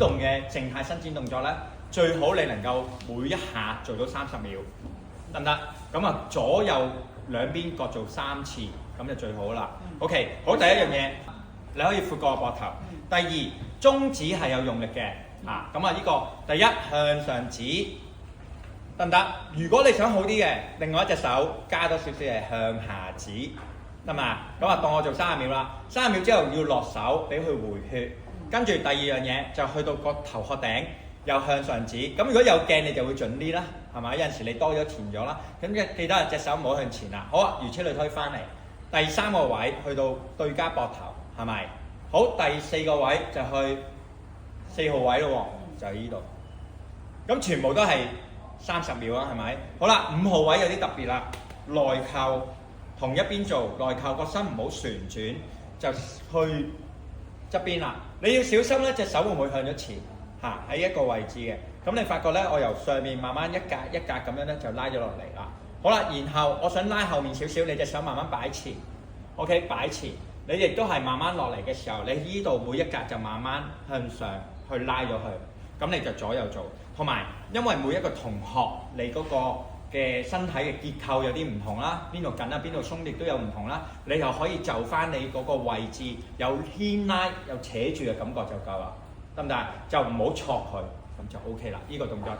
動嘅靜態伸展動作咧，最好你能夠每一下做到30秒，得唔得？咁啊，左右兩邊各做3次，咁就最好啦。OK， 好，第一樣嘢你可以闊過個膊頭。第二，中指係有用力嘅，咁啊呢個第一向上指，得唔得？如果你想好啲嘅，另外一隻手加多少少係向下指，得嘛？咁啊當我做30秒啦，30秒之後要落手俾佢回血，跟住第二樣嘢就去到個頭殼頂又向上指。咁如果有鏡你就會準啲啦，係咪？有陣時你多咗填咗啦，咁記得隻手唔好向前啦。好啊，如此類推翻嚟，第三個位去到對家膊頭，係咪？好，第4個位就去4號位咯喎，就係呢度。咁全部都係30秒啊，係咪？好啦，5號位有啲特別啦，內扣同一邊做，內扣個身唔好旋轉，就去側邊啦。你要小心咧，隻手會唔會向咗前嚇？喺一個位置嘅。咁你發覺咧，我由上面慢慢一格一格咁樣咧就拉咗落嚟啦。好啦，然後我想拉後面少少，你隻手慢慢擺前 ，OK， 擺前。你亦都係慢慢落嚟嘅時候，你依度每一格就慢慢向上去拉咗去，咁你就左右做。同埋因為每一個同學你嗰個嘅身體嘅結構有啲唔同啦，邊度緊啦，邊度鬆亦都有唔同啦，你又可以就翻你嗰個位置有牽拉有扯住嘅感覺就夠啦，得唔得？就唔好戳佢，咁就 OK 啦，呢個動作。